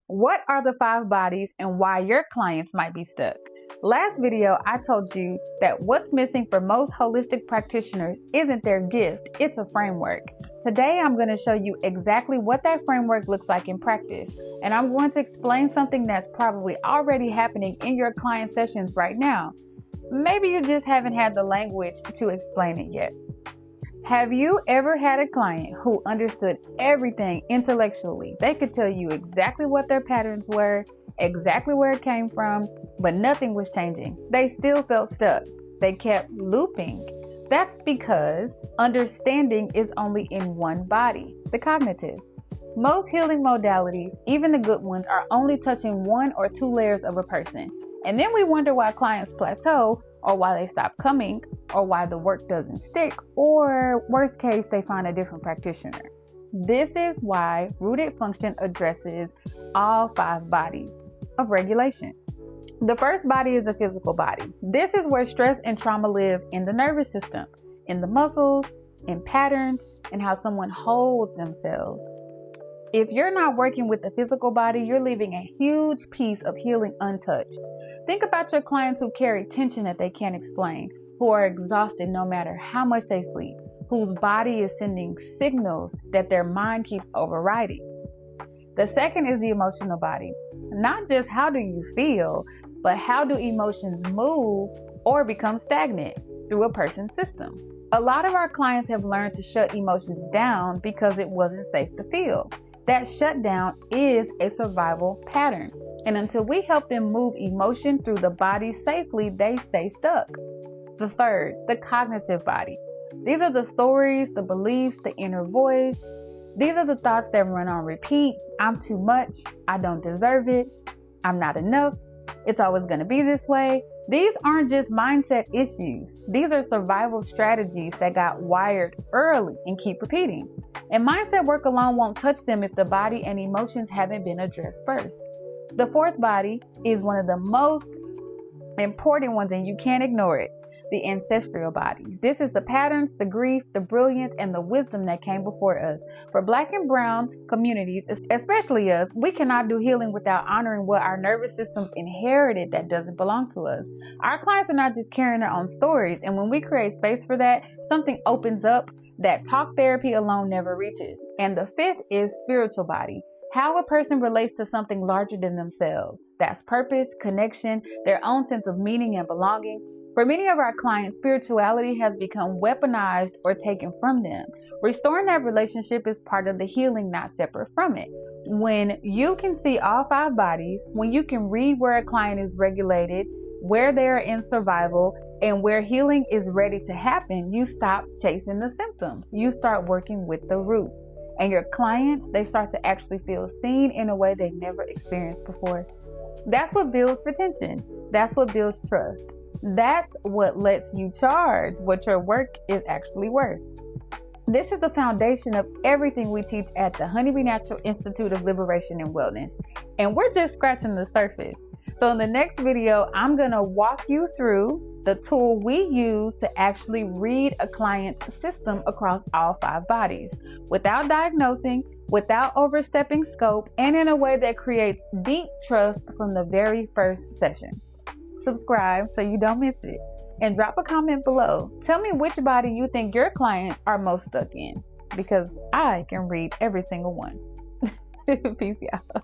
What are the 5 bodies and why your clients might be stuck? Last video, I told you that what's missing for most holistic practitioners isn't their gift, it's a framework. Today, I'm going to show you exactly what that framework looks like in practice, and I'm going to explain something that's probably already happening in your client sessions right now. Maybe you just haven't had the language to explain it yet. Have you ever had a client who understood everything intellectually? They could tell you exactly what their patterns were, exactly where it came from, but nothing was changing. They still felt stuck. They kept looping. That's because understanding is only in one body, the cognitive. Most healing modalities, even the good ones, are only touching 1 or 2 layers of a person. And then we wonder why clients plateau, or why they stop coming, or why the work doesn't stick, or worst case, they find a different practitioner. This is why rooted function addresses all 5 bodies of regulation. The first body is the physical body. This is where stress and trauma live in the nervous system, in the muscles, in patterns, and how someone holds themselves. If you're not working with the physical body, you're leaving a huge piece of healing untouched. Think about your clients who carry tension that they can't explain, who are exhausted no matter how much they sleep, whose body is sending signals that their mind keeps overriding. The second is the emotional body. Not just how do you feel, but how do emotions move or become stagnant through a person's system. A lot of our clients have learned to shut emotions down because it wasn't safe to feel. That shutdown is a survival pattern. And until we help them move emotion through the body safely, they stay stuck. The third, the cognitive body. These are the stories, the beliefs, the inner voice. These are the thoughts that run on repeat. I'm too much. I don't deserve it. I'm not enough. It's always going to be this way. These aren't just mindset issues. These are survival strategies that got wired early and keep repeating. And mindset work alone won't touch them if the body and emotions haven't been addressed first. The fourth body is one of the most important ones, and you can't ignore it. The ancestral body. This is the patterns, the grief, the brilliance, and the wisdom that came before us. For Black and Brown communities, especially us, we cannot do healing without honoring what our nervous systems inherited that doesn't belong to us. Our clients are not just carrying their own stories, and when we create space for that, something opens up that talk therapy alone never reaches. And the fifth is spiritual body. How a person relates to something larger than themselves. That's purpose, connection, their own sense of meaning and belonging. For many of our clients, spirituality has become weaponized or taken from them. Restoring that relationship is part of the healing, not separate from it. When you can see all 5 bodies, when you can read where a client is regulated, where they're in survival, and where healing is ready to happen, you stop chasing the symptoms. You start working with the root. And your clients, they start to actually feel seen in a way they've never experienced before. That's what builds retention. That's what builds trust. That's what lets you charge what your work is actually worth. This is the foundation of everything we teach at the Honeybee Natural Institute of Liberation and Wellness. And we're just scratching the surface. So in the next video, I'm going to walk you through the tool we use to actually read a client's system across all 5 bodies without diagnosing, without overstepping scope, and in a way that creates deep trust from the very first session. Subscribe so you don't miss it, and drop a comment below. Tell me which body you think your clients are most stuck in, because I can read every single one. Peace, y'all.